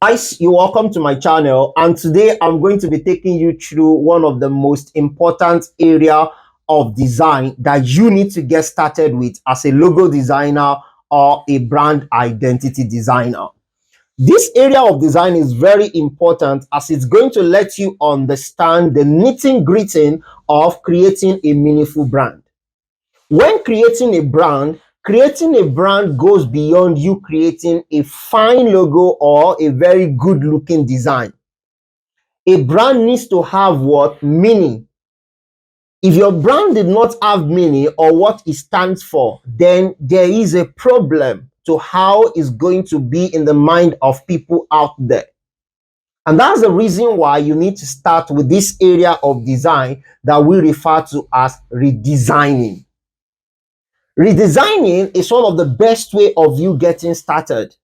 Guys, you're welcome to my channel, and today I'm going to be taking you through one of the most important area of design that you need to get started with as a logo designer or a brand identity designer. This area of design is very important as it's going to let you understand the nitty-gritty of creating a meaningful brand. When creating a brand goes beyond you creating a fine logo or a very good looking design. A brand needs to have what? Meaning. If your brand did not have meaning or what it stands for, then there is a problem to how it's going to be in the mind of people out there. And that's the reason why you need to start with this area of design that we refer to as redesigning. Redesigning is one of the best way of you getting started.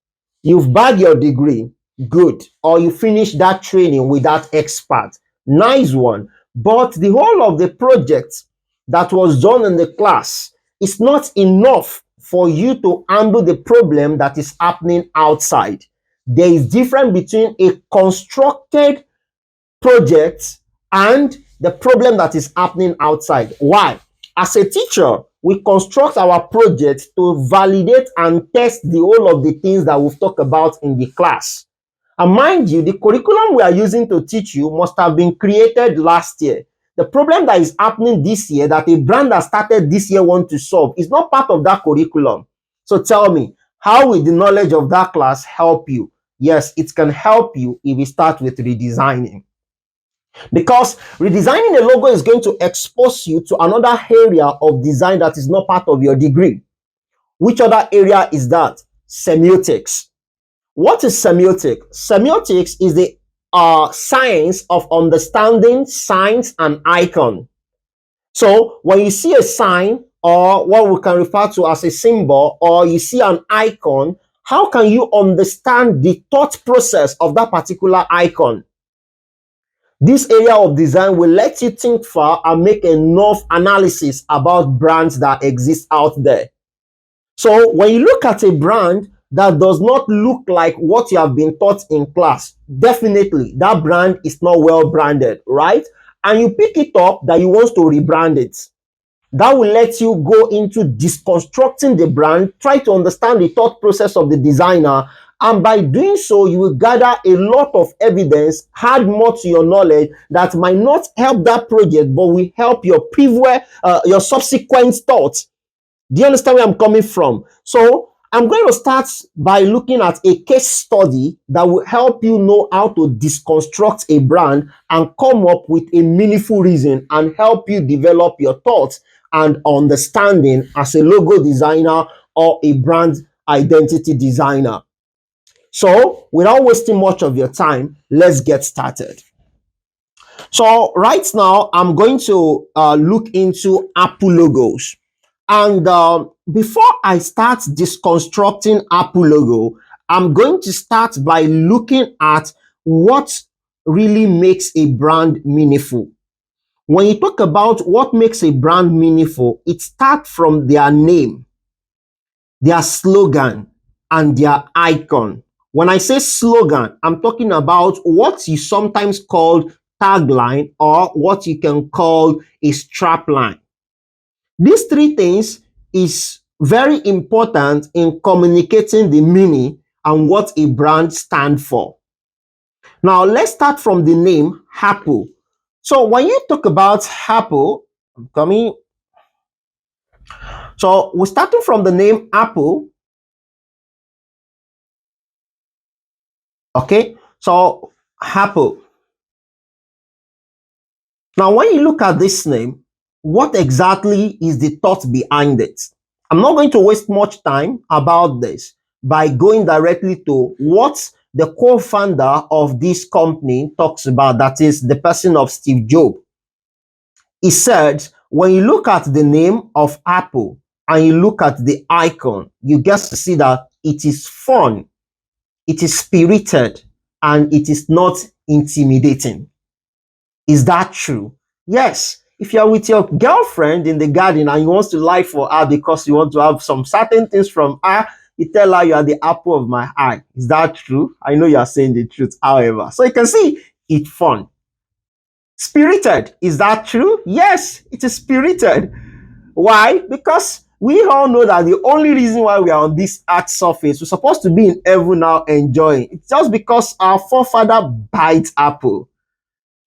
You've bagged your degree, good, or you finish that training with that expert, nice one. But the whole of the project that was done in the class is not enough for you to handle the problem that is happening outside. There is difference between a constructed project and the problem that is happening outside. Why? As a teacher, we construct our project to validate and test the whole of the things that we've talked about in the class. And mind you, the curriculum we are using to teach you must have been created last year. The problem that is happening this year that a brand that started this year want to solve is not part of that curriculum. So tell me, how will the knowledge of that class help you? Yes, it can help you if you start with redesigning. Because redesigning a logo is going to expose you to another area of design that is not part of your degree. Which other area is that? Semiotics. What is semiotics? Semiotics is the science of understanding signs and icon. So when you see a sign or what we can refer to as a symbol, or you see an icon, how can you understand the thought process of that particular icon? This area of design will let you think far and make enough analysis about brands that exist out there. So when you look at a brand that does not look like what you have been taught in class, definitely that brand is not well branded, right? And you pick it up that you want to rebrand it. That will let you go into deconstructing the brand, try to understand the thought process of the designer, and by doing so, you will gather a lot of evidence, add more to your knowledge that might not help that project, but will help your your subsequent thoughts. Do you understand where I'm coming from? So I'm going to start by looking at a case study that will help you know how to deconstruct a brand and come up with a meaningful reason and help you develop your thoughts and understanding as a logo designer or a brand identity designer. So without wasting much of your time, let's get started. So right now, I'm going to look into Apple logos. And before I start deconstructing Apple logo, I'm going to start by looking at what really makes a brand meaningful. When you talk about what makes a brand meaningful, it starts from their name, their slogan, and their icon. When I say slogan, I'm talking about what you sometimes call tagline or what you can call a strapline. These three things is very important in communicating the meaning and what a brand stands for. Now, let's start from the name Apple. So when you talk about Apple, I'm coming. So we're starting from the name Apple. Okay, so Apple. Now, when you look at this name, what exactly is the thought behind it? I'm not going to waste much time about this by going directly to what the co-founder of this company talks about, that is the person of Steve Jobs. He said, when you look at the name of Apple and you look at the icon, you get to see that it is fun, it is spirited, and it is not intimidating. Is that true? Yes. If you're with your girlfriend in the garden and you want to lie for her because you want to have some certain things from her, you tell her you are the apple of my eye. Is that true? I know you are saying the truth, however. So you can see it's fun. Spirited, is that true? Yes, it is spirited. Why? Because we all know that the only reason why we are on this earth surface, we're supposed to be in heaven now enjoying. It's just because our forefather bites apple.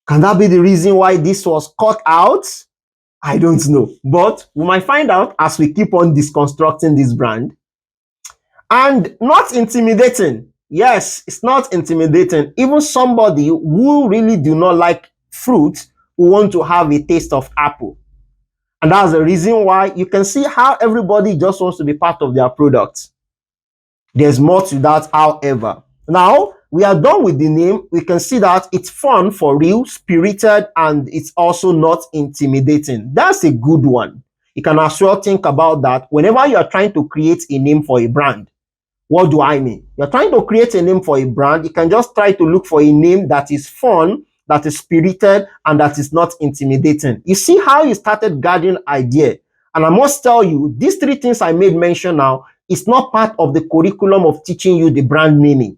Can that be the reason why this was cut out? I don't know. But we might find out as we keep on deconstructing this brand. And not intimidating. Yes, it's not intimidating. Even somebody who really do not like fruit will want to have a taste of apple. And that's the reason why you can see how everybody just wants to be part of their product. There's more to that, however. Now, we are done with the name. We can see that it's fun for real, spirited, and it's also not intimidating. That's a good one. You can as well think about that whenever you are trying to create a name for a brand. What do I mean? You're trying to create a name for a brand. You can just try to look for a name that is fun, that is spirited, and that is not intimidating. You see how you started gathering idea. And I must tell you, these three things I made mention now is not part of the curriculum of teaching you the brand naming.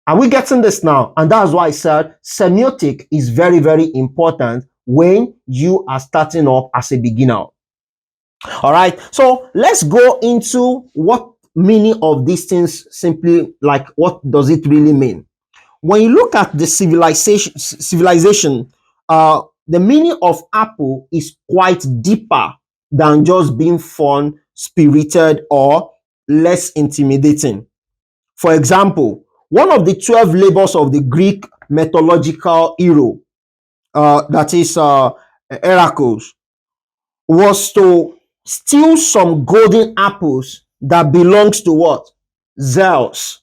Are we getting this now? And that's why I said semiotic is very, very important when you are starting up as a beginner. All right, so let's go into what meaning of these things simply, like what does it really mean? When you look at the civilization, the meaning of apple is quite deeper than just being fun, spirited, or less intimidating. For example, one of the 12 labors of the Greek mythological hero, that is Heracles, was to steal some golden apples that belongs to what? Zeus.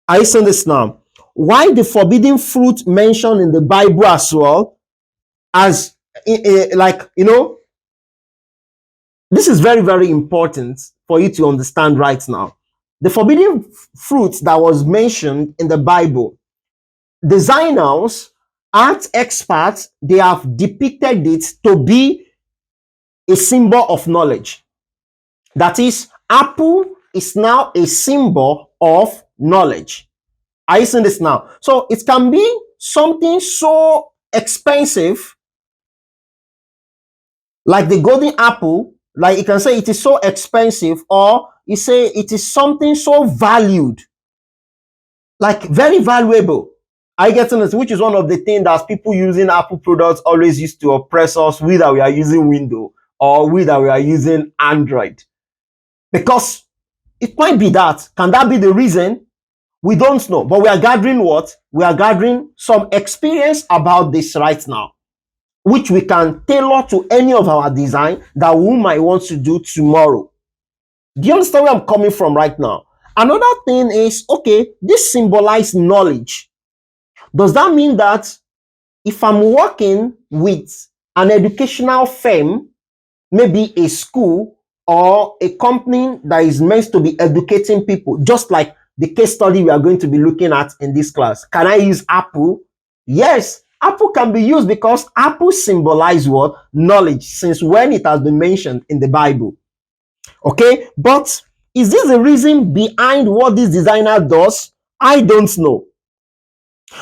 Are you seeing this now? Why the forbidden fruit mentioned in the Bible as well, as like, you know, this is very, very important for you to understand right now. The forbidden fruit that was mentioned in the Bible, designers, art experts, they have depicted it to be a symbol of knowledge. That is, apple is now a symbol of knowledge. Are you seeing this now? So it can be something so expensive, like the golden apple, like you can say it is so expensive, or you say it is something so valued, like very valuable. Are you getting this? Which is one of the things that people using Apple products always used to oppress us, whether we are using Windows or whether we are using Android. Because it might be that. Can that be the reason? We don't know. But we are gathering what? We are gathering some experience about this right now, which we can tailor to any of our design that we might want to do tomorrow. Do you understand where I'm coming from right now? Another thing is, okay, this symbolizes knowledge. Does that mean that if I'm working with an educational firm, maybe a school or a company that is meant to be educating people, just like the case study we are going to be looking at in this class, can I use Apple? Yes, Apple can be used because Apple symbolizes what? Knowledge, since when it has been mentioned in the Bible. Okay, but is this the reason behind what this designer does? I don't know.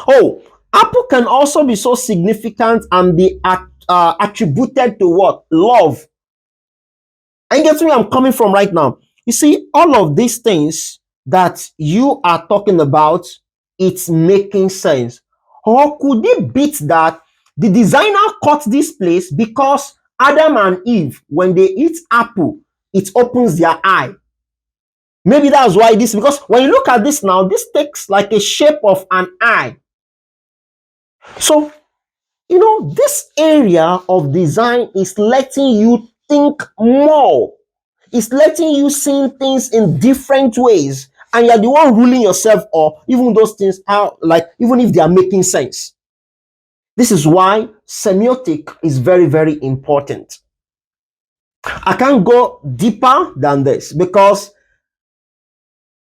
Oh, apple can also be so significant and be attributed to what? Love. And get where I'm coming from right now. You see, all of these things that you are talking about, it's making sense. Or could it be that the designer cut this place because Adam and Eve, when they eat apple, it opens their eye? Maybe that's why this, because when you look at this now, this takes like a shape of an eye. So, you know, this area of design is letting you think more. It's letting you see things in different ways. And you're the one ruling yourself up, even those things are like, even if they are making sense. This is why semiotic is very, very important. I can't go deeper than this, because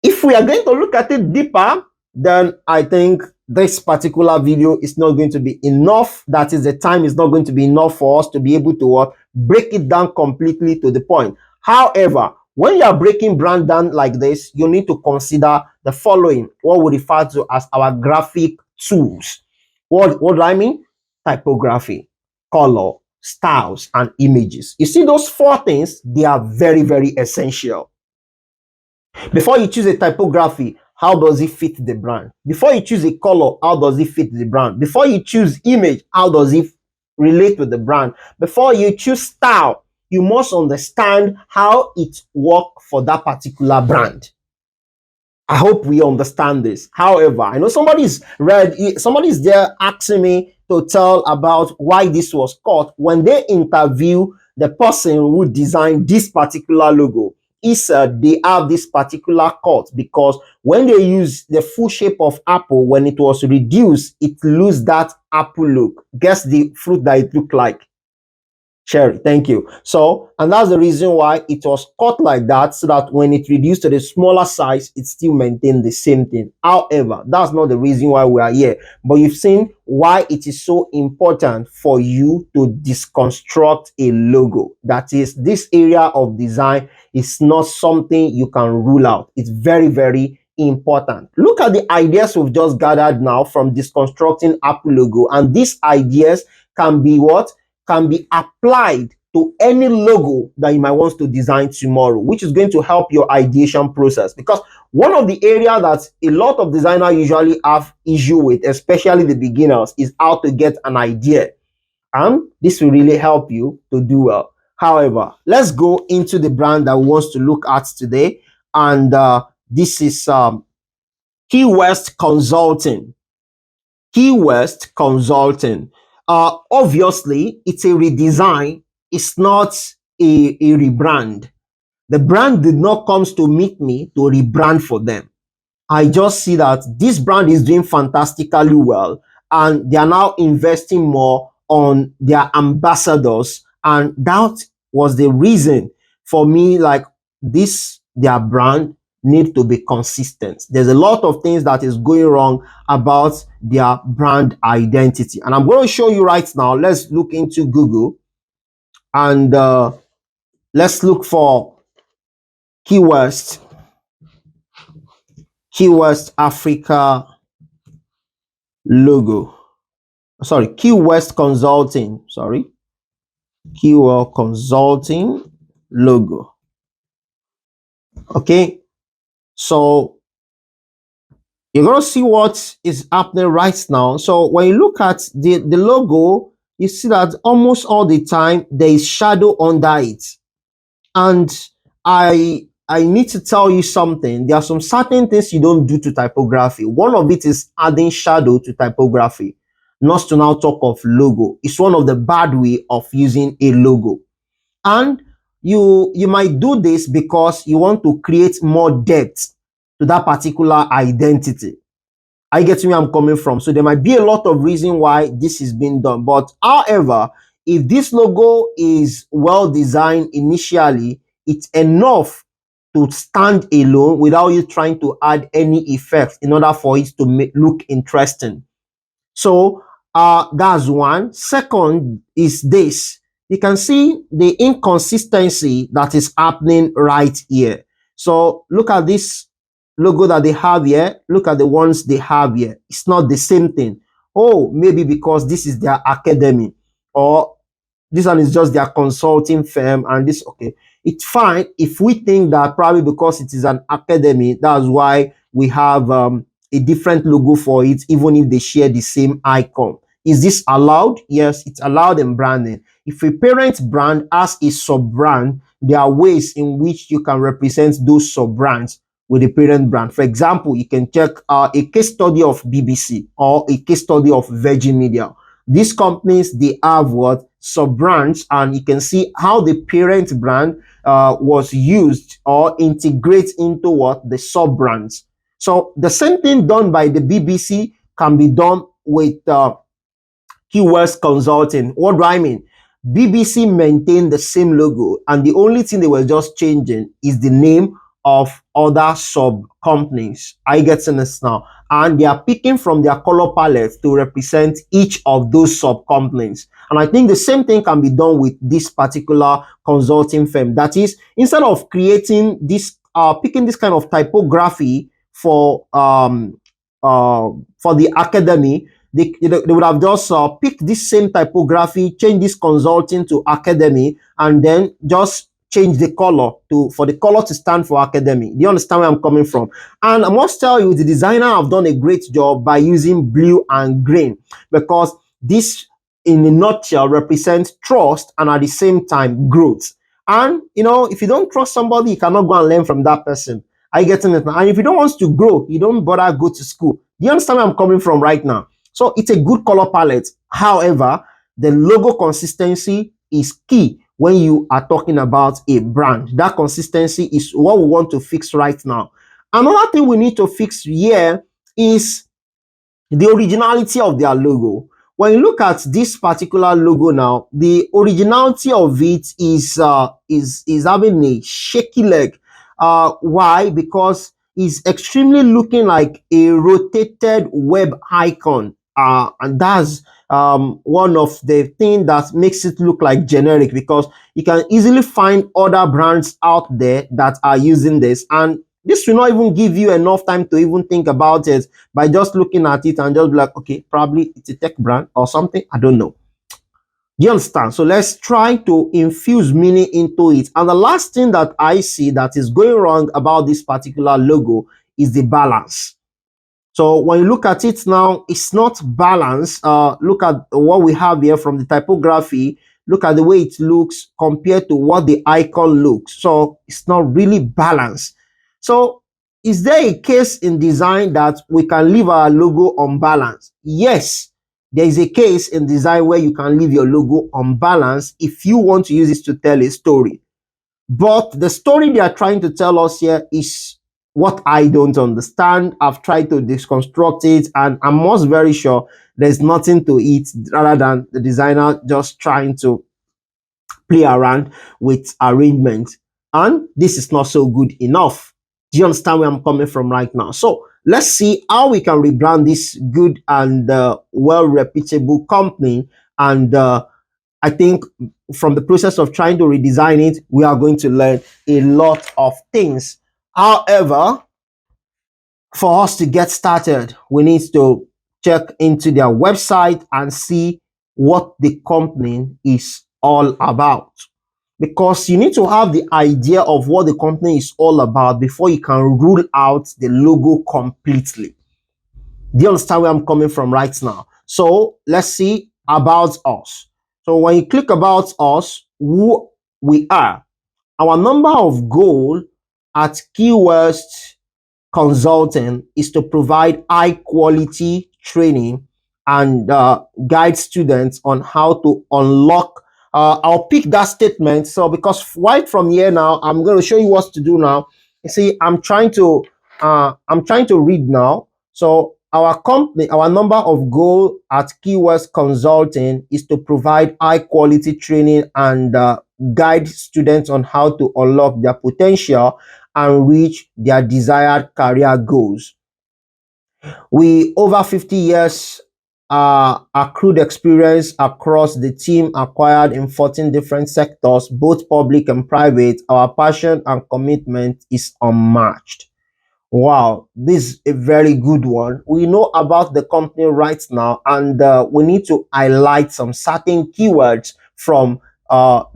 if we are going to look at it deeper, then I think this particular video is not going to be enough. That is, the time is not going to be enough for us to be able to break it down completely to the point. However, when you are breaking brand down like this, you need to consider the following, what we refer to as our graphic tools. What do I mean? Typography, color, styles, and images. You see those four things, they are very, very essential. Before you choose a typography, how does it fit the brand? Before you choose a color, how does it fit the brand? Before you choose image, how does it relate with the brand? Before you choose style, you must understand how it works for that particular brand. I hope we understand this. However, I know somebody's there asking me to tell about why this was cut. When they interview the person who designed this particular logo, he said they have this particular cut because when they use the full shape of apple, when it was reduced, it lose that apple look. Guess the fruit that it looked like? Cherry, thank you. So, and that's the reason why it was cut like that, so that when it reduced to the smaller size, it still maintained the same thing. However, that's not the reason why we are here. But you've seen why it is so important for you to deconstruct a logo. That is, this area of design is not something you can rule out. It's very, very important. Look at the ideas we've just gathered now from deconstructing Apple logo, and these ideas can be what? Can be applied to any logo that you might want to design tomorrow, which is going to help your ideation process. Because one of the areas that a lot of designers usually have issue with, especially the beginners, is how to get an idea. And this will really help you to do well. However, let's go into the brand that we want to look at today. And this is Key West Consulting. Key West Consulting. Obviously, it's a redesign. It's not a rebrand. The brand did not come to meet me to rebrand for them. I just see that this brand is doing fantastically well, and they are now investing more on their ambassadors. And that was the reason for me, like, their brand need to be consistent. There's a lot of things that is going wrong about their brand identity, and I'm going to show you right now. Let's look into Google and let's look for Key West Africa logo. Sorry, Key West Consulting. Sorry, Key West Consulting logo. Okay, so you're gonna see what is happening right now. So when you look at the logo, you see that almost all the time there is shadow under it. And I need to tell you something. There are some certain things you don't do to typography. One of it is adding shadow to typography. Not to now talk of logo. It's one of the bad way of using a logo. And you might do this because you want to create more depth to that particular identity. I get where I'm coming from. So there might be a lot of reason why this is being done. But however, if this logo is well designed initially, it's enough to stand alone without you trying to add any effects in order for it to look interesting. So that's one. Second is this. You can see the inconsistency that is happening right here. So look at this logo that they have here. Look at the ones they have here. It's not the same thing. Oh, maybe because this is their academy, or this one is just their consulting firm, and this, okay, it's fine if we think that probably because it is an academy, that's why we have a different logo for it, even if they share the same icon. Is this allowed? Yes, it's allowed in branding. If a parent brand has a sub brand, there are ways in which you can represent those sub brands with a parent brand. For example, you can check a case study of BBC or a case study of Virgin Media. These companies, they have what? Sub brands, and you can see how the parent brand was used or integrate into what? The sub brands. So the same thing done by the BBC can be done with Key West Consulting. What do I mean? BBC maintained the same logo, and the only thing they were just changing is the name of other sub companies. Are you getting this now? And they are picking from their color palette to represent each of those sub companies. And I think the same thing can be done with this particular consulting firm. That is, instead of creating this, picking this kind of typography for the academy, they would have just picked this same typography, change this consulting to academy, and then just change the color to for the color to stand for academy. Do you understand where I'm coming from? And I must tell you, the designer have done a great job by using blue and green, because this, in a nutshell, represents trust and at the same time growth. And if you don't trust somebody, you cannot go and learn from that person. Are you getting it now? And if you don't want to grow, you don't bother go to school. Do you understand where I'm coming from right now? So it's a good color palette. However, the logo consistency is key when you are talking about a brand. That consistency is what we want to fix right now. Another thing we need to fix here is the originality of their logo. When you look at this particular logo now, the originality of it is having a shaky leg. Why? Because it's extremely looking like a rotated web icon, and that's one of the things that makes it look like generic, because you can easily find other brands out there that are using this, and this will not even give you enough time to even think about it by just looking at it and just be like, okay, probably it's a tech brand or something. I don't know. Do you understand? So let's try to infuse meaning into it. And the last thing that I see that is going wrong about this particular logo is the balance. So when you look at it now, it's not balanced. Look at what we have here from the typography. Look at the way it looks compared to what the icon looks. So it's not really balanced. So is there a case in design that we can leave our logo unbalanced? Yes, there is a case in design where you can leave your logo unbalanced if you want to use it to tell a story. But the story they are trying to tell us here is what I don't understand. I've tried to deconstruct it, and I'm most very sure there's nothing to it rather than the designer just trying to play around with arrangement. And this is not so good enough. Do you understand where I'm coming from right now? So let's see how we can rebrand this good and well reputable company. And I think from the process of trying to redesign it, we are going to learn a lot of things. However, for us to get started, we need to check into their website and see what the company is all about. Because you need to have the idea of what the company is all about before you can rule out the logo completely. Do you understand where I'm coming from right now? So let's see about us. So when you click about us, who we are, our number of goal at Keywords Consulting is to provide high quality training and guide students on how to unlock. I'll pick that statement. So because right from here now, I'm going to show you what to do now. You see, I'm trying to read now. So our company, our number of goal at Keywords Consulting is to provide high quality training and guide students on how to unlock their potential and reach their desired career goals. We over 50 years accrued experience across the team acquired in 14 different sectors, both public and private. Our passion and commitment is unmatched. Wow, this is a very good one. We know about the company right now, and we need to highlight some certain keywords from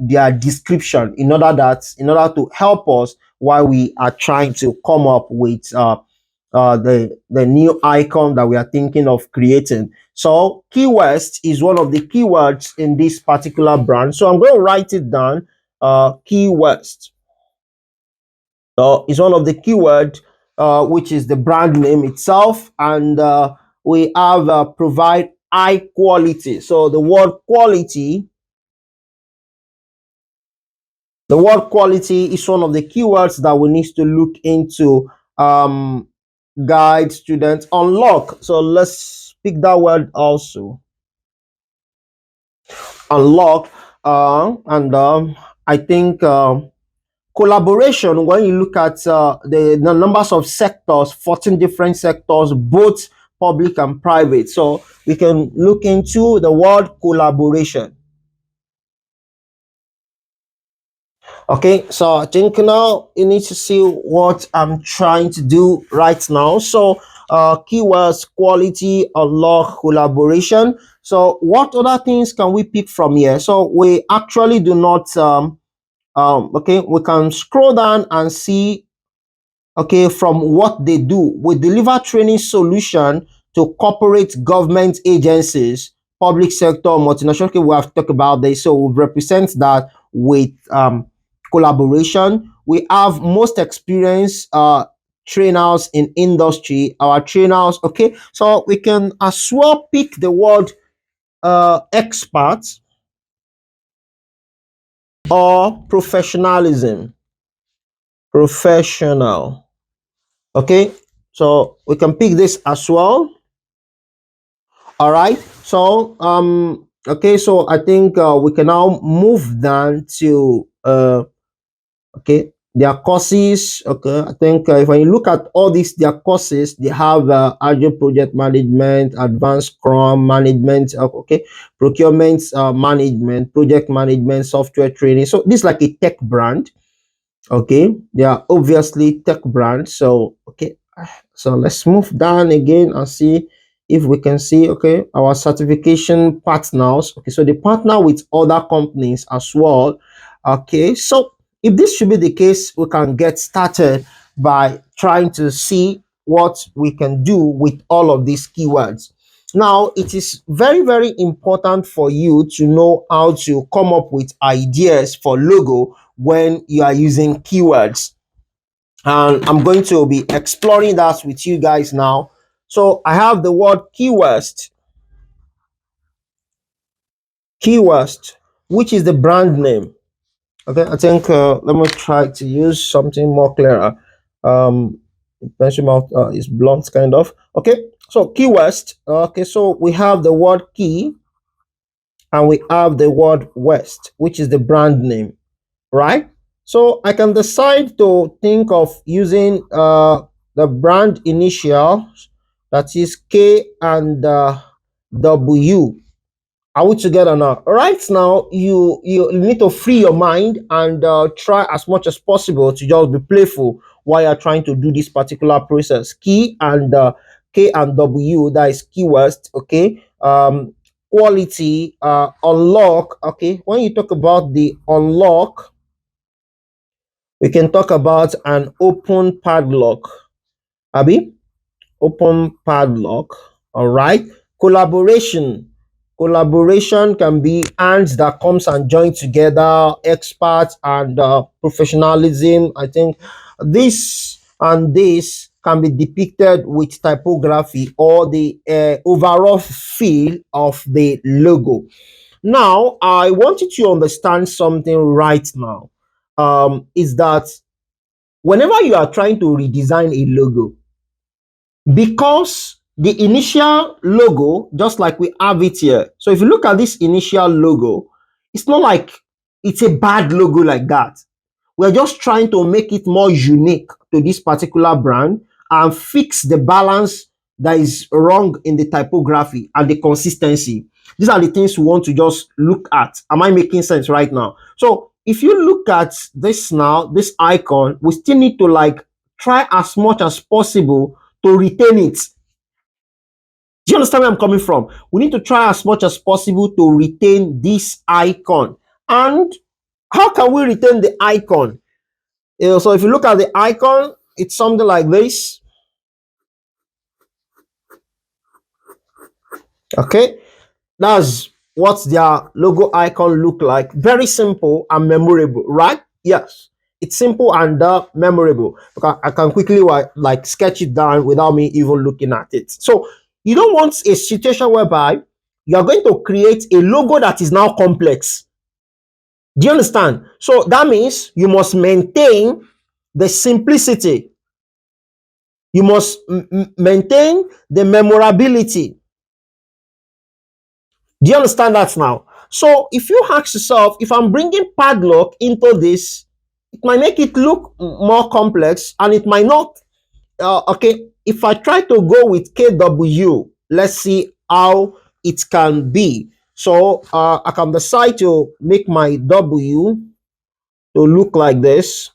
their description in order to help us while we are trying to come up with the new icon that we are thinking of creating. So keywords is one of the keywords in this particular brand. So I'm going to write it down. Keywords. So it's one of the keywords, which is the brand name itself, and we have provide high quality. So the word quality is one of the keywords that we need to look into. Guide students unlock. So let's pick that word also. Unlock, and I think. Collaboration, when you look at the numbers of sectors, 14 different sectors, both public and private. So we can look into the word collaboration. Okay, so I think now you need to see what I'm trying to do right now. So keywords, quality, unlock, collaboration. So what other things can we pick from here? So we actually do not okay, we can scroll down and see, okay, from what they do. We deliver training solution to corporate government agencies, public sector, multinational. Okay, we have talked about this. So we represent that with collaboration. We have most experienced trainers in industry, our trainers. Okay, so we can as well pick the word experts or professionalism. Professional. Okay, so we can pick this as well. All right, so okay, so I think we can now move down to okay, their courses. Okay, I think if when you look at all these their courses, they have agile project management, advanced scrum management, okay, procurement management, project management, software training. So this is like a tech brand. Okay, they are obviously tech brand. So okay, so let's move down again and see if we can see, okay, our certification partners. Okay, so they partner with other companies as well. Okay, so if this should be the case, we can get started by trying to see what we can do with all of these keywords. Now, it is very, very important for you to know how to come up with ideas for logo when you are using keywords. And I'm going to be exploring that with you guys now. So I have the word keyword, which is the brand name. Okay, I think let me try to use something more clearer. Um, pencil mouth is blunt, kind of. Okay, so keyword. Okay, so we have the word key and we have the word west, which is the brand name, right? So I can decide to think of using the brand initial, that is K and W. Are we together now? Right now, you need to free your mind and try as much as possible to just be playful while you're trying to do this particular process. Key and K and W, that is keywords. Okay. Quality, unlock. Okay. When you talk about the unlock, we can talk about an open padlock. Abi, open padlock. All right. Collaboration. Collaboration can be hands that comes and join together, experts and professionalism. I think this and this can be depicted with typography or the overall feel of the logo. Now, I want you to understand something right now. Is that whenever you are trying to redesign a logo, because the initial logo, just like we have it here. So if you look at this initial logo, it's not like it's a bad logo like that. We're just trying to make it more unique to this particular brand and fix the balance that is wrong in the typography and the consistency. These are the things we want to just look at. Am I making sense right now? So if you look at this now, this icon, we still need to like try as much as possible to retain it. Do you understand where I'm coming from? We need to try as much as possible to retain this icon. And how can we retain the icon? So if you look at the icon, it's something like this. Okay, that's what their logo icon look like. Very simple and memorable, right? Yes, it's simple and memorable. Because I can quickly like sketch it down without me even looking at it. So you don't want a situation whereby you are going to create a logo that is now complex. Do you understand? So that means you must maintain the simplicity. You must maintain the memorability. Do you understand that now? So if you ask yourself, if I'm bringing padlock into this, it might make it look more complex, and it might not. Okay, if I try to go with KW, let's see how it can be. So I can decide to make my W to look like this.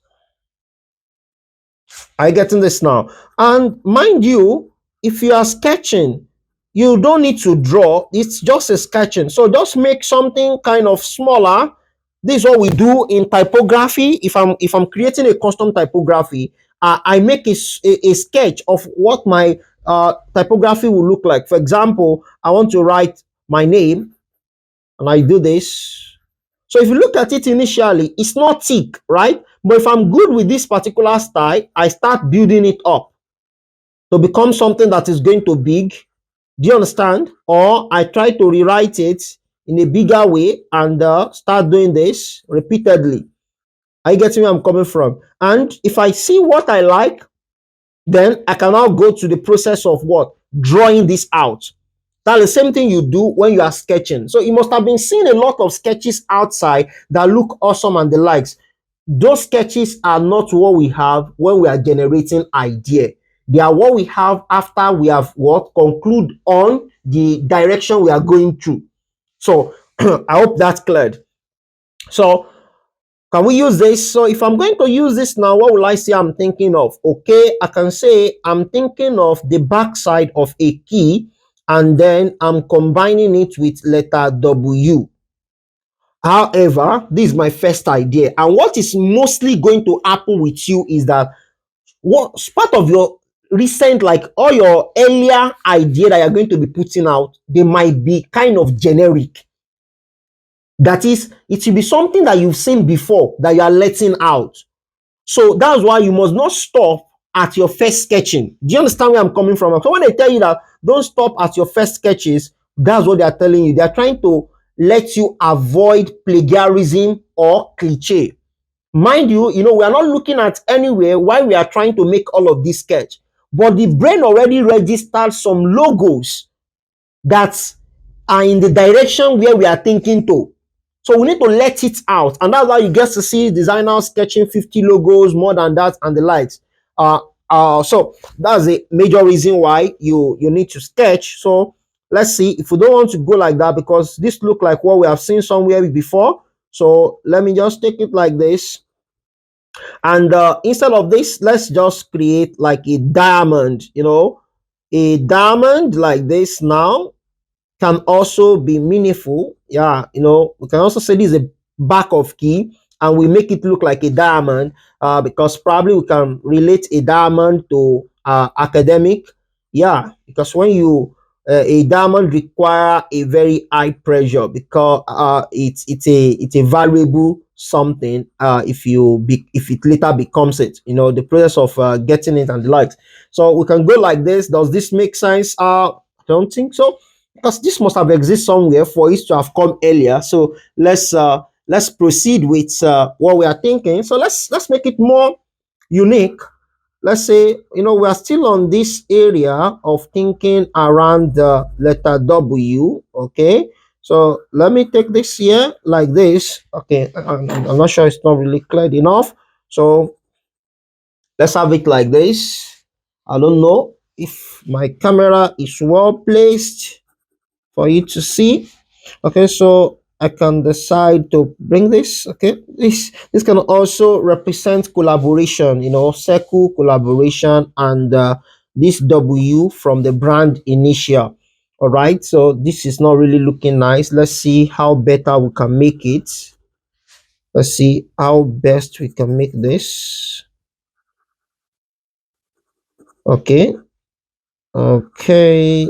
Are you getting this now? And mind you, if you are sketching, you don't need to draw. It's just a sketching. So just make something kind of smaller. This is what we do in typography. If I'm creating a custom typography, I make a sketch of what my typography will look like. For example, I want to write my name, and I do this. So if you look at it initially, it's not thick, right? But if I'm good with this particular style, I start building it up to become something that is going to big. Do you understand? Or I try to rewrite it in a bigger way and start doing this repeatedly. Are you getting where I'm coming from? And if I see what I like, then I can now go to the process of what? Drawing this out. That's the same thing you do when you are sketching. So you must have been seeing a lot of sketches outside that look awesome and the likes. Those sketches are not what we have when we are generating idea. They are what we have after we have what conclude on the direction we are going through. So I hope that's cleared. So can we use this? So if I'm going to use this now, what will I say I'm thinking of? Okay, I can say I'm thinking of the backside of a key, and then I'm combining it with letter W. However, this is my first idea. And what is mostly going to happen with you is that what's part of your recent, like all your earlier idea that you're going to be putting out, they might be kind of generic. That is, it should be something that you've seen before that you are letting out. So that's why you must not stop at your first sketching. Do you understand where I'm coming from? So when they tell you that don't stop at your first sketches, that's what they are telling you. They are trying to let you avoid plagiarism or cliche. Mind you, we are not looking at anywhere while we are trying to make all of this sketch. But the brain already registered some logos that are in the direction where we are thinking to. So we need to let it out. And that's why you get to see designers sketching 50 logos, more than that, and the likes. So that's a major reason why you need to sketch. So let's see if we don't want to go like that, because this look like what we have seen somewhere before. So let me just take it like this. And instead of this, let's just create like a diamond, a diamond like this now can also be meaningful. Yeah, we can also say this is a back of key, and we make it look like a diamond, because probably we can relate a diamond to academic. Yeah, because when you a diamond require a very high pressure, because it's a valuable something. If it later becomes it, the process of getting it and the likes. So we can go like this. Does this make sense? I don't think so, because this must have existed somewhere for it to have come earlier. So let's proceed with what we are thinking. So let's make it more unique. Let's say we are still on this area of thinking around the letter W. Okay, so let me take this here like this. Okay, I'm not sure, it's not really clear enough. So let's have it like this. I don't know if my camera is well placed for you to see. Okay, so I can decide to bring this. Okay, this can also represent collaboration, circle collaboration, and this W from the brand initial. All right, so this is not really looking nice. Let's see how better we can make it. Let's see how best we can make this. Okay, okay,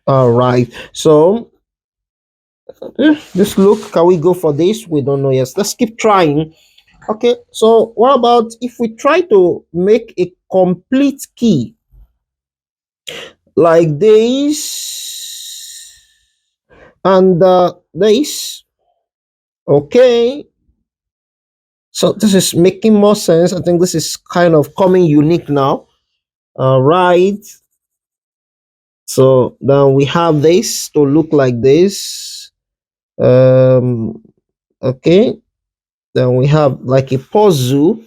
all right. So this look, can we go for this? We don't know. Yes, let's keep trying. Okay, so what about if we try to make a complete key like this and this? Okay, so this is making more sense. I think this is kind of coming unique now. All right, so then we have this to look like this. Okay, Then we have like a puzzle.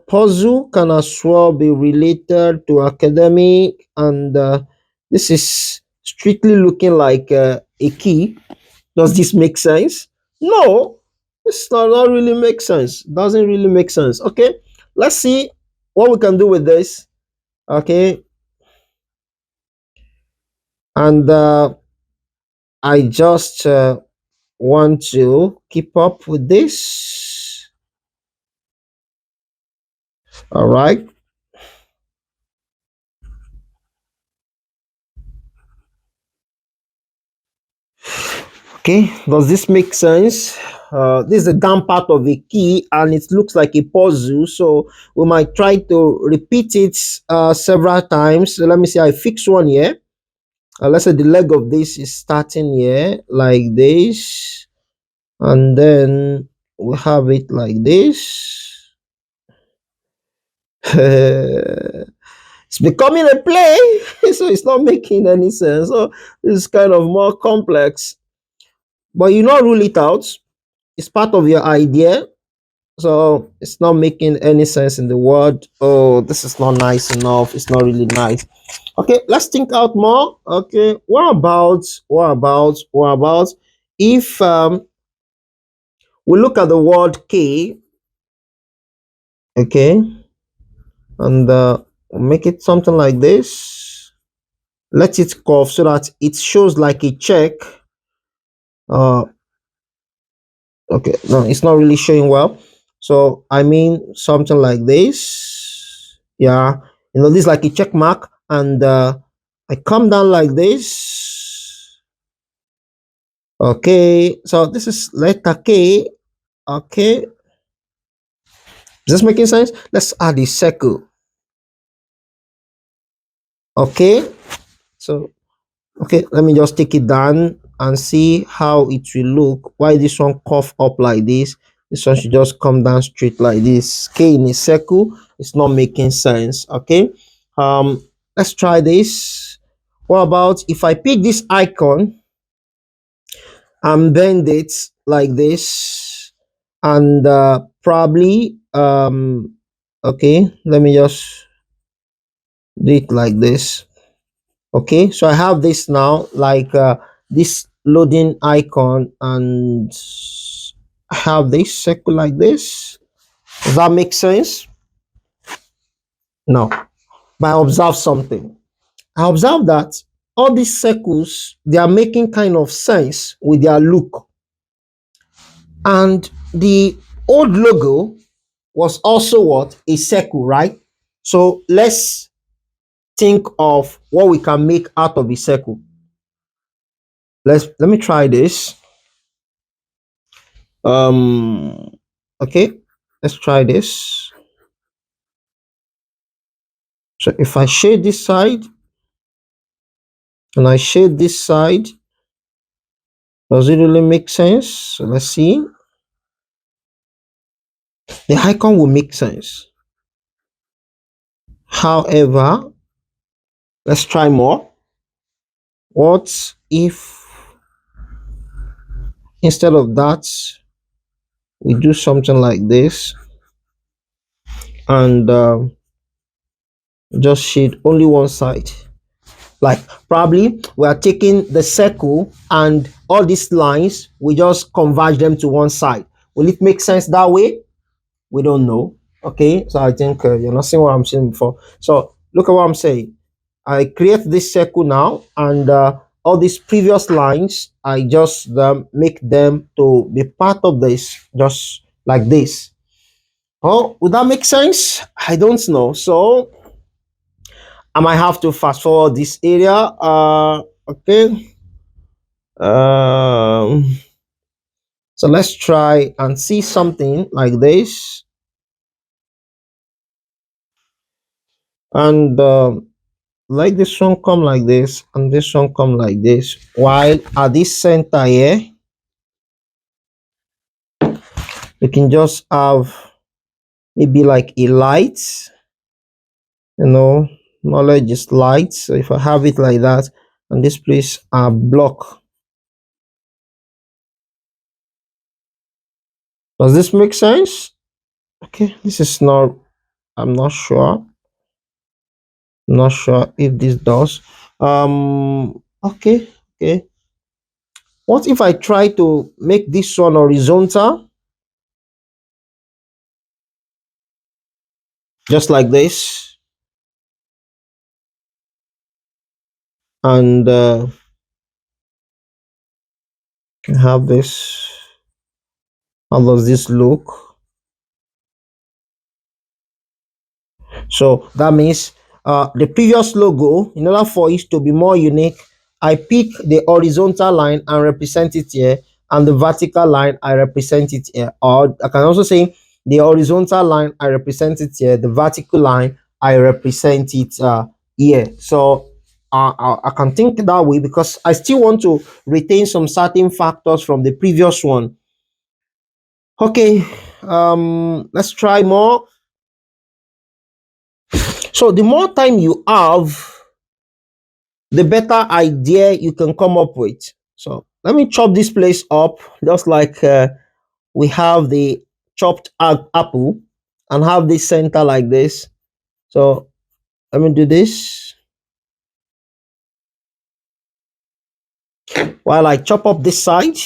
Puzzle can as well be related to academic, and this is strictly looking like a key. Does this make sense? No, it's not really make sense. Doesn't really make sense. Okay, let's see what we can do with this. Okay, and I just want to keep up with this. All right. Okay, does this make sense? This is the down part of a key and it looks like a puzzle. So we might try to repeat it several times. So let me see, I fix one here. Let's say the leg of this is starting here like this. And then we have it like this. It's becoming a play. So it's not making any sense. So it's kind of more complex. But you not rule it out. It's part of your idea. So it's not making any sense in the word. Oh, this is not nice enough. It's not really nice. Okay, let's think out more. Okay, what about if we look at the word K, okay, and make it something like this. Let it curve so that it shows like a check. Uh, okay, no, it's not really showing well. So I mean something like this. Yeah, this is like a check mark, and I come down like this. Okay, so this is letter K. Okay, is this making sense? Let's add a circle. Okay, so okay, let me just take it down and see how it will look. Why this one curve up like this one should just come down straight like this. K in a circle, it's not making sense. Okay, let's try this. What about if I pick this icon and bend it like this, and probably okay, let me just do it like this. Okay, so I have this now, like this loading icon, and I have this circle like this. Does that make sense? No, but I observe something. I observe that all these circles, they are making kind of sense with their look, and the old logo was also what, a circle, right? So let's think of what we can make out of a circle. Let me try this. Okay, let's try this. So if I shade this side and I shade this side, does it really make sense? So let's see. The icon will make sense. However, let's try more. What if instead of that we do something like this, and just shade only one side? Like probably we are taking the circle and all these lines, we just converge them to one side. Will it make sense that way? We don't know. Okay, so I think you're not seeing what I'm saying before. So look at what I'm saying. I create this circle now, and all these previous lines, I just make them to be part of this, just like this. Oh, would that make sense? I don't know. So I might have to fast forward this area. Okay. Um, so let's try and see something like this. And like this one come like this, and this one come like this. While at this center here, you can just have maybe like a light. Knowledge is light. So if I have it like that, and this place a block, Does this make sense? Okay, this is not, I'm not sure. I'm not sure if this does. Okay, okay. What if I try to make this one horizontal, just like this, and have this? How does this look? So that means the previous logo, in order for it to be more unique, I pick the horizontal line and represent it here, and the vertical line I represent it here. Or I can also say the horizontal line I represent it here, the vertical line I represent it here. So I can think that way because I still want to retain some certain factors from the previous one. Okay, let's try more. So the more time you have, the better idea you can come up with. So let me chop this place up, just like we have the chopped apple, and have this center like this. So let me do this while I chop up this side.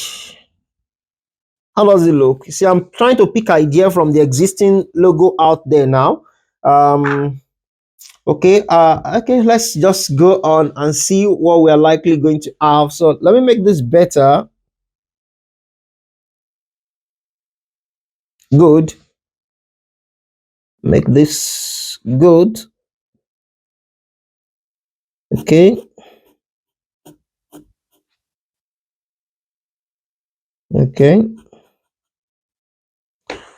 How does it look? You see, I'm trying to pick idea from the existing logo out there now. Um, okay, okay, let's just go on and see what we are likely going to have. So let me make this better. Good. Make this good. Okay, okay.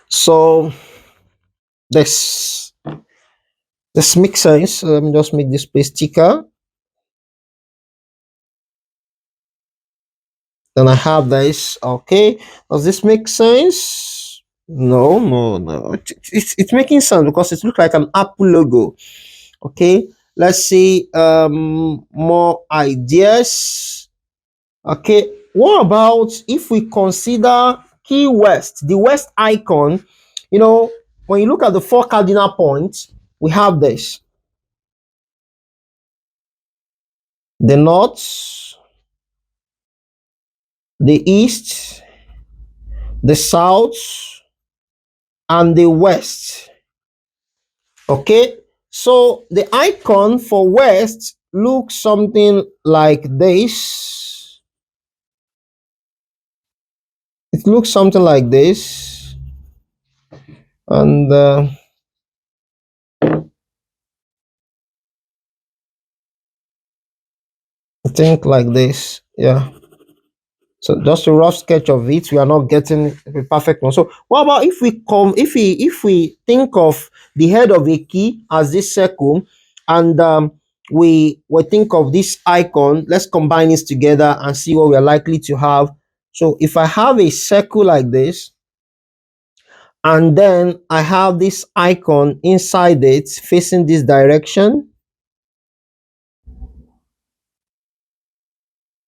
So this this makes sense. Let me just make this place thicker. Then I have this. Okay, does this make sense? No, no, no. It's making sense because it looks like an Apple logo. Okay, let's see more ideas. Okay, what about if we consider Key West, the West icon? You know, when you look at the four cardinal points, we have this: the north, the east, the south, and the west. Okay, so the icon for west looks something like this. It looks something like this, and I think like this. Yeah. So just a rough sketch of it. We are not getting a perfect one. So what about if we come, if we think of the head of a key as this circle, and we think of this icon. Let's combine this together and see what we are likely to have. So if I have a circle like this, and then I have this icon inside it facing this direction.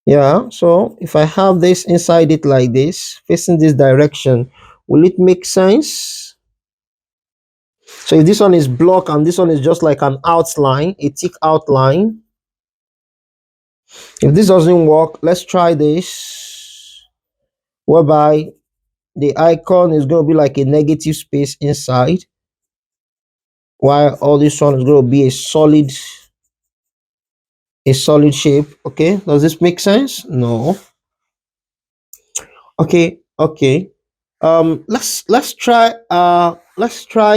Yeah, so if I have this inside it like this, facing this direction, will it make sense? So if this one is block and this one is just like an outline, a thick outline. If this doesn't work, let's try this, whereby the icon is going to be like a negative space inside, while all this one is going to be a solid shape. Okay, does this make sense? No. Okay, okay. Let's try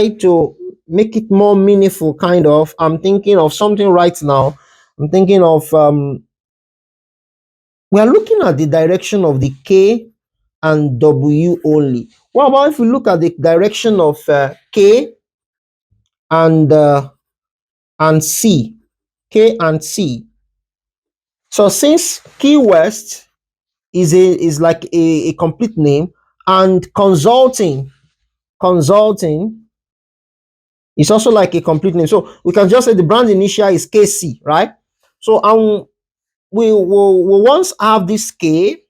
to make it more meaningful, kind of. I'm thinking of something right now. I'm thinking of we are looking at the direction of the K and W only. What about if we look at the direction of K and C? K and C. So since Key West is like a complete name, and consulting is also like a complete name. So we can just say the brand initial is KC, right? So we will once have this K.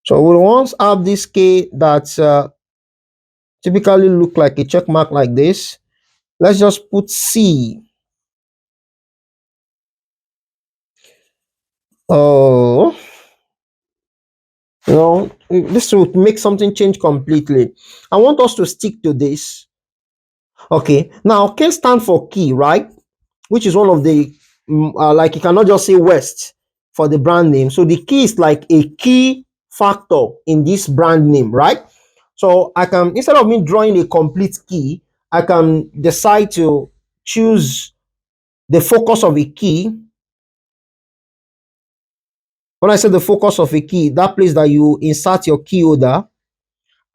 So we once have this key that typically look like a check mark like this. Let's just put C. Oh, this would make something change completely. I want us to stick to this. Okay, now K stand for key, right? Which is one of the like you cannot just say West for the brand name. So the key is like a key factor in this brand name, right? So I can, instead of me drawing a complete key, I can decide to choose the focus of a key. When I say the focus of a key, that place that you insert your key holder,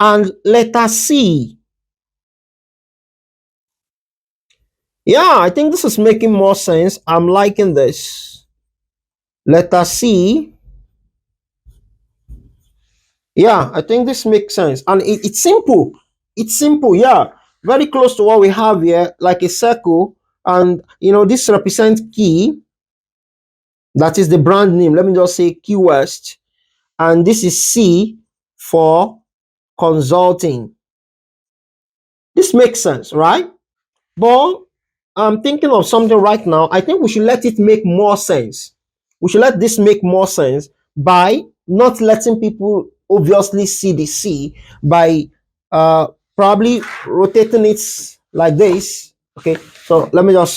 and letter C. Yeah, I think this is making more sense. I'm liking this. Letter C. Yeah, I think this makes sense. And it's simple. It's simple, yeah. Very close to what we have here, like a circle. And this represents key. That is the brand name. Let me just say Key West. And this is C for consulting. This makes sense, right? But I'm thinking of something right now. I think we should let it make more sense. We should let this make more sense by not letting people obviously see the C, by probably rotating it like this. Okay, so let me just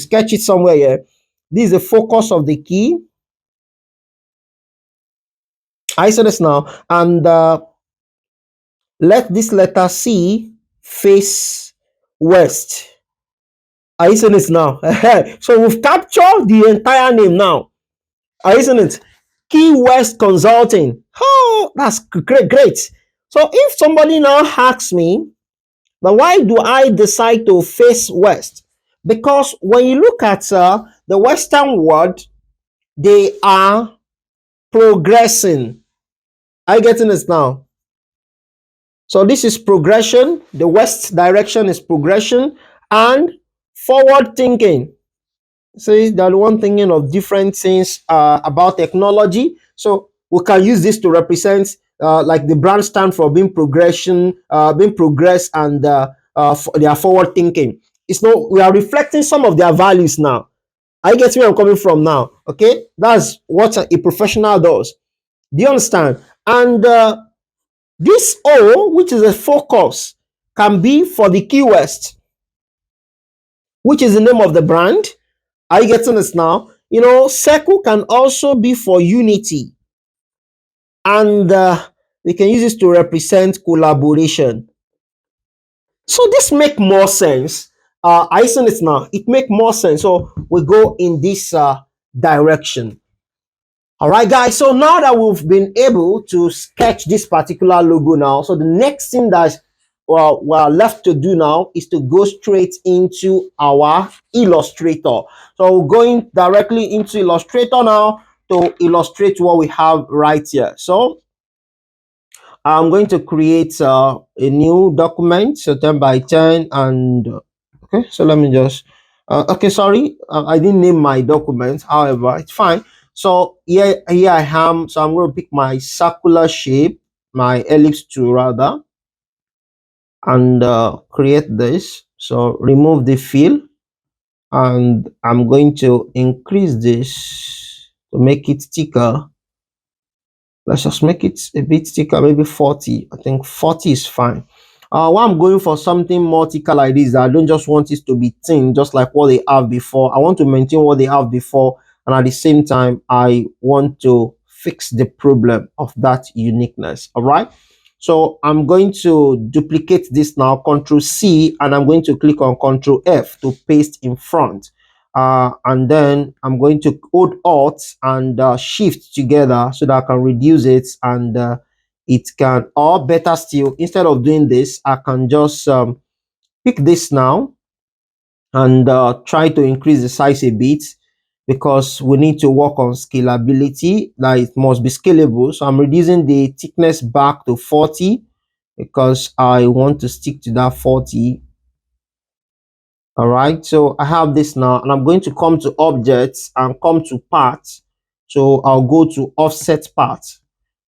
sketch it somewhere here. This is the focus of the key. I see this now, and let this letter C face west. Are you seeing it now? So we've captured the entire name now. Are you seeing it? Key West Consulting. Oh, that's great, great. So if somebody now asks me, then why do I decide to face west? Because when you look at the Western world, they are progressing. Are you getting this now? So this is progression. The west direction is progression and forward thinking. Say that one thinking of different things about technology. So we can use this to represent like the brand stand for being progression, being progress, and they are forward thinking. It's no, we are reflecting some of their values now. I get where I'm coming from now. Okay, that's what a professional does. Do you understand? And this O, which is a focus, can be for the Key West, which is the name of the brand. Are you getting this now? Circle can also be for unity, and we can use this to represent collaboration. So this make more sense. I see it now. It make more sense. So we go in this direction. All right, guys. So now that we've been able to sketch this particular logo now, so the next thing that we're left to do now is to go straight into our Illustrator. So going directly into Illustrator now to illustrate what we have right here. So I'm going to create a new document, so 10 by 10, and okay, so let me just okay, sorry, I didn't name my document. However, it's fine. So here I am. So I'm going to pick my circular shape, my ellipse tool rather, and create this. So remove the fill, and I'm going to increase this to make it thicker. Let's just make it a bit thicker, maybe 40. I think 40 is fine. Why I'm going for something more thicker like this, I don't just want it to be thin, just like what they have before. I want to maintain what they have before, and at the same time, I want to fix the problem of that uniqueness. All right. So I'm going to duplicate this now, Control C, and I'm going to click on Control F to paste in front. And then I'm going to hold Alt and Shift together so that I can reduce it, and it can, or better still, instead of doing this, I can just pick this now and try to increase the size a bit, because we need to work on scalability, that it must be scalable. So I'm reducing the thickness back to 40 because I want to stick to that 40. All right, so I have this now, and I'm going to come to objects and come to parts. So I'll go to offset part.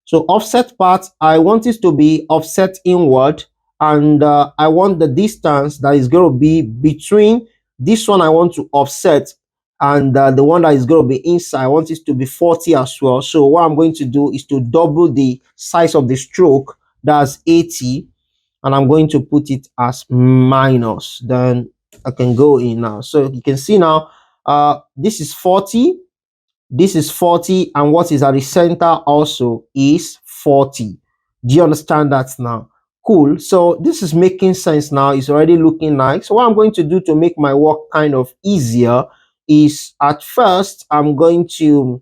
So offset part, I want it to be offset inward, and I want the distance that is going to be between this one I want to offset and the one that is going to be inside. I want it to be 40 as well. So what I'm going to do is to double the size of the stroke, that's 80, and I'm going to put it as minus. Then I can go in now. So you can see now, this is 40, this is 40, and what is at the center also is 40. Do you understand that now? Cool. So this is making sense now. It's already looking nice. So what I'm going to do to make my work kind of easier is, at first I'm going to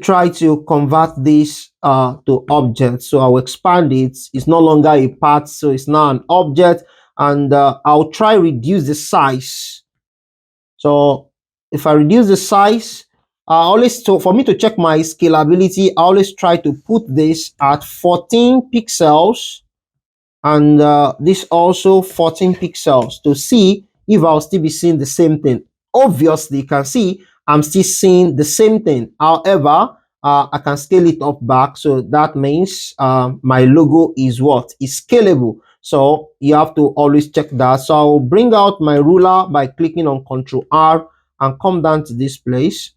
try to convert this to object. So I'll expand it. It's no longer a part, so it's now an object, and I'll try reduce the size. So if I reduce the size, for me to check my scalability, I always try to put this at 14 pixels, and this also 14 pixels, to see if I'll still be seeing the same thing. Obviously, you can see I'm still seeing the same thing. However, I can scale it up back, so that means my logo is what is scalable. So you have to always check that. So I'll bring out my ruler by clicking on Ctrl R and come down to this place,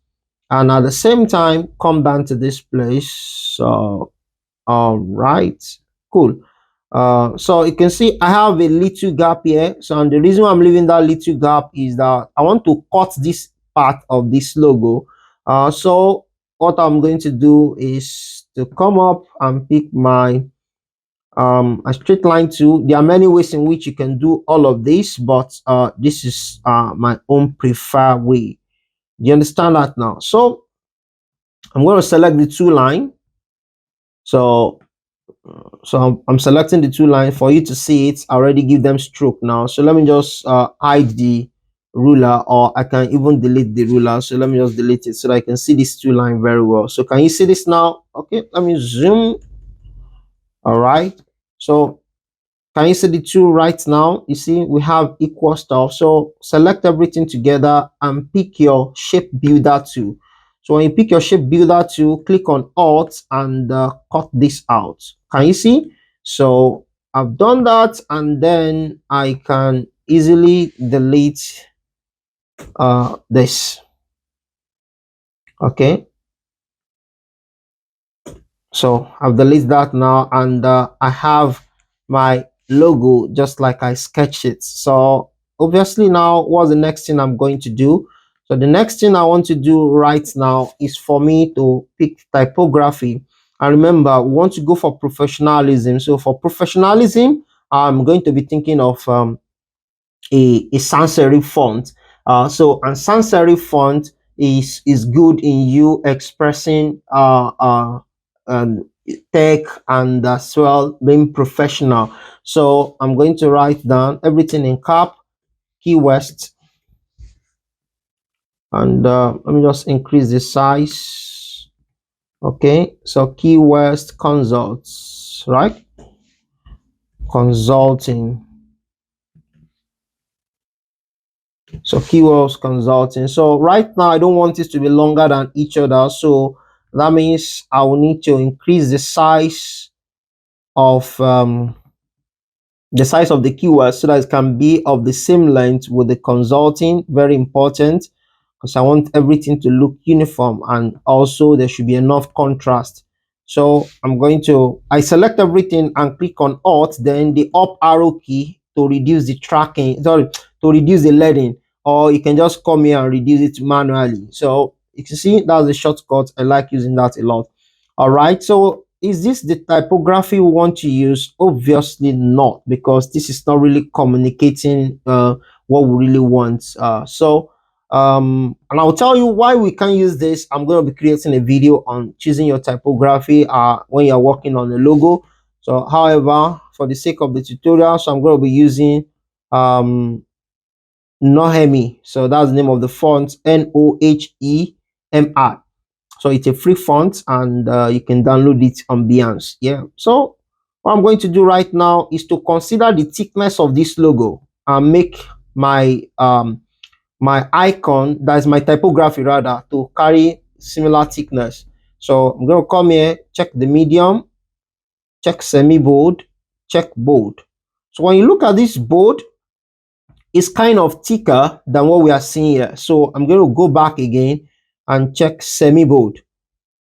and at the same time come down to this place. So all right, cool. So you can see I have a little gap here. So, and the reason why I'm leaving that little gap is that I want to cut this part of this logo. So what I'm going to do is to come up and pick my a straight line tool. There are many ways in which you can do all of this, but this is my own preferred way. Do you understand that now? So I'm going to select the tool line. So I'm selecting the two line. For you to see it, I already give them stroke now. So let me just hide the ruler, or I can even delete the ruler. So let me just delete it so that I can see this two line very well. So can you see this now? Okay, let me zoom. All right, so can you see the two right now? You see we have equal stuff. So select everything together and pick your shape builder tool. So when you pick your shape builder tool, click on Alt and cut this out. Can you see? So I've done that, and then I can easily delete this. Okay, so I've deleted that now, and I have my logo just like I sketched it. So obviously now, what's the next thing I'm going to do? So the next thing I want to do right now is for me to pick typography. And remember, we want to go for professionalism. So for professionalism, I'm going to be thinking of a sans serif font. So a sans serif font is good in you expressing um, tech, and as well being professional. So I'm going to write down everything in cap, Key West, and let me just increase the size. Okay, so Key West Consults, right? Consulting. So keywords consulting. So right now I don't want it to be longer than each other, so that means I will need to increase the size of the keywords so that it can be of the same length with the consulting. Very important, because I want everything to look uniform, and also there should be enough contrast. So I select everything and click on Alt, then the up arrow key to reduce the tracking, sorry, to reduce the leading, or you can just come here and reduce it manually. So you can see that's the shortcut. I like using that a lot. All right, so is this the typography we want to use? Obviously not, because this is not really communicating what we really want. And I'll tell you why we can use this. I'm going to be creating a video on choosing your typography when you're working on a logo. So however, for the sake of the tutorial, so I'm going to be using Nohemi. So that's the name of the font, Nohemi. So it's a free font, and you can download it on Behance. Yeah, so what I'm going to do right now is to consider the thickness of this logo and make my my icon, that's my typography rather, to carry similar thickness. So I'm going to come here, check the medium, check semi bold, check bold. So when you look at this bold, it's kind of thicker than what we are seeing here. So I'm going to go back again and check semi bold.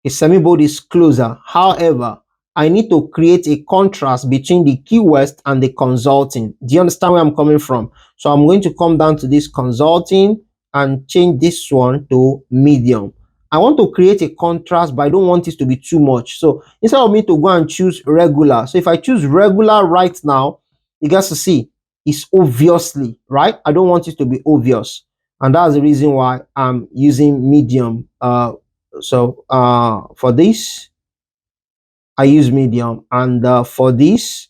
A semi-bold is closer. However, I need to create a contrast between the keyword and the consulting. Do you understand where I'm coming from? So I'm going to come down to this consulting and change this one to medium. I want to create a contrast, but I don't want it to be too much. So instead of me to go and choose regular, so if I choose regular right now, you guys to see it's obviously, right? I don't want it to be obvious. And that's the reason why I'm using medium. For this, I use medium, and for this,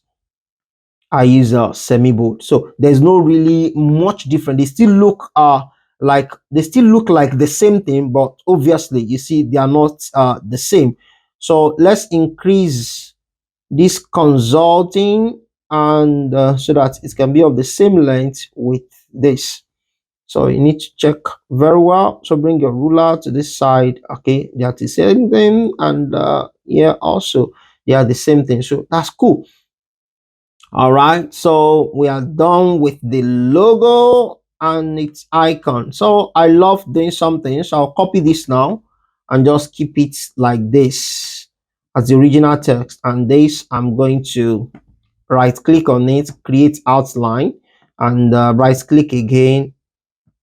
I use semi bold. So there's no really much different. They still look like the same thing, but obviously you see they are not the same. So let's increase this consulting, and so that it can be of the same length with this. So you need to check very well. So bring your ruler to this side. Okay, they are the same thing, and here also they are the same thing. So that's cool. All right, so we are done with the logo and its icon. So I love doing something, so I'll copy this now and just keep it like this as the original text. And this, I'm going to right click on it, create outline, and right click again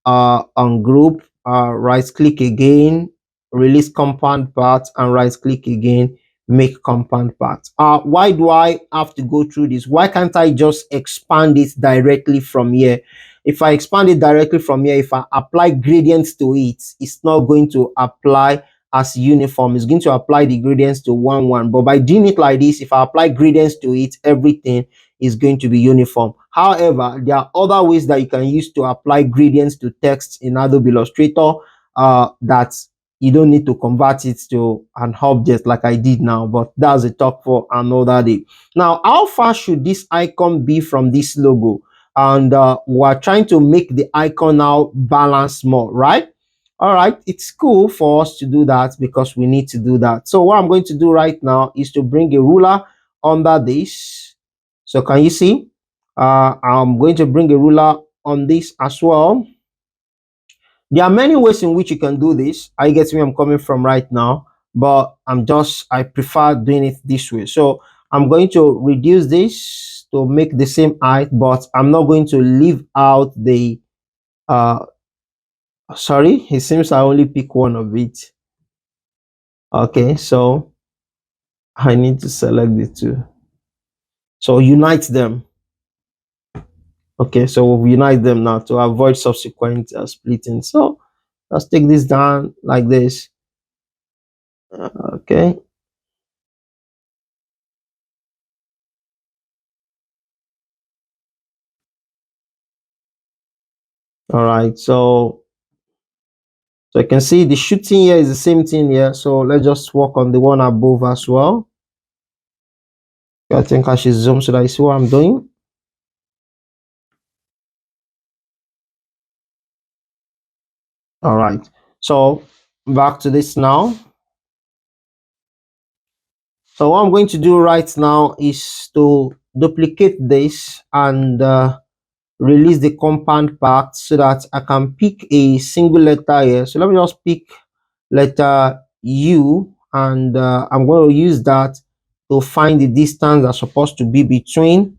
on group, right click again, release compound part, and right click again, make compound part. Why do I have to go through this? Why can't I just expand it directly from here? If I expand it directly from here, if I apply gradients to it, it's not going to apply as uniform. It's going to apply the gradients to 1 1. But by doing it like this, if I apply gradients to it, everything is going to be uniform. However, there are other ways that you can use to apply gradients to text in Adobe Illustrator that you don't need to convert it to an object like I did now, but that's a talk for another day. Now, how far should this icon be from this logo? And we're trying to make the icon now balance more, right? All right, it's cool for us to do that because we need to do that. So what I'm going to do right now is to bring a ruler under this. So can you see? I'm going to bring a ruler on this as well. There are many ways in which you can do this. I get where I'm coming from right now, but I prefer doing it this way. So I'm going to reduce this to make the same height, but I'm not going to leave out the, sorry, it seems I only pick one of it. Okay, so I need to select the two. So unite them. Okay, so we'll unite them now to avoid subsequent splitting. So let's take this down like this. Okay. All right. So you can see the shooting here is the same thing here. So let's just work on the one above as well. I think I should zoom so that you see what I'm doing. All right. So back to this now. So what I'm going to do right now is to duplicate this and release the compound part so that I can pick a single letter here. So let me just pick letter U, and I'm going to use that to find the distance that's supposed to be between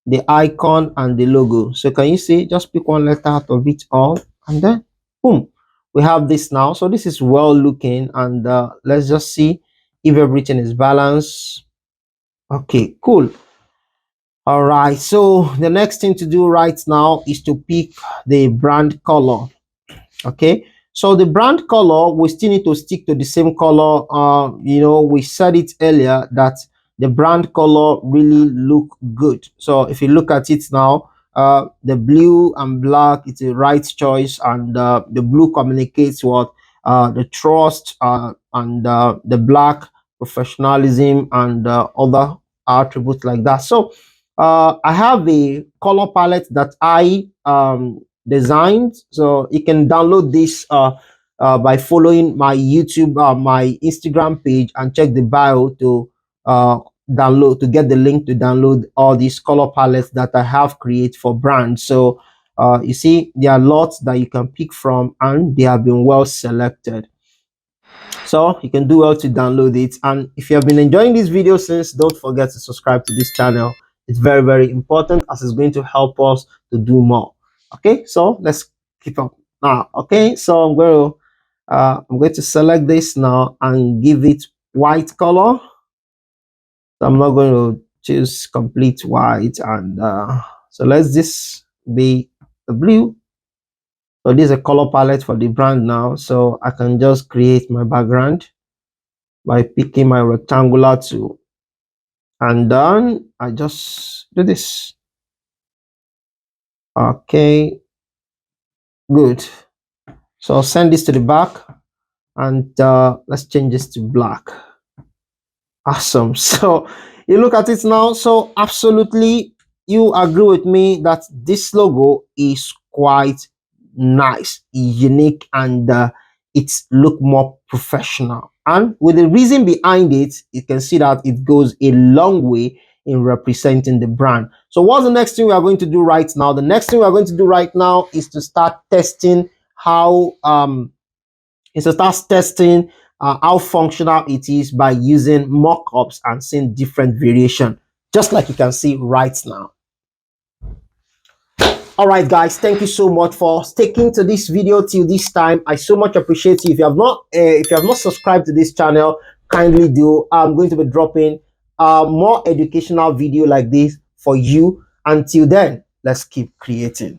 the icon and the logo. So can you see? Just pick one letter out of it all, and then boom, we have this now. So this is well looking, and let's just see if everything is balanced. Okay, cool. All right, so the next thing to do right now is to pick the brand color. Okay, so the brand color, we still need to stick to the same color. We said it earlier that the brand color really look good. So if you look at it now, the blue and black, it's a right choice, and the blue communicates what the trust, and the black professionalism, and other attributes like that. So I have a color palette that I designed, so you can download this by following my YouTube, my Instagram page, and check the bio to download, to get the link to download all these color palettes that I have created for brands. So you see, there are lots that you can pick from, and they have been well selected. So you can do well to download it. And if you have been enjoying this video since, don't forget to subscribe to this channel. It's very, very important, as it's going to help us to do more. Okay, so let's keep up now. Okay, so I'm going to select this now and give it white color. So I'm not going to choose complete white, and so let's this be the blue. So this is a color palette for the brand now, so I can just create my background by picking my rectangular tool, and then I just do this. Okay, good. So I'll send this to the back, and let's change this to black. Awesome. So you look at it now. So absolutely, you agree with me that this logo is quite nice, unique, and it's look more professional. And with the reason behind it, you can see that it goes a long way in representing the brand. So what's the next thing we are going to do right now? The next thing we are going to do right now is to start testing how how functional it is by using mock-ups and seeing different variation, just like you can see right now. All right, guys, thank you so much for sticking to this video till this time. I so much appreciate you. If you have not subscribed to this channel, kindly do. I'm going to be dropping more educational video like this for you. Until then, let's keep creating.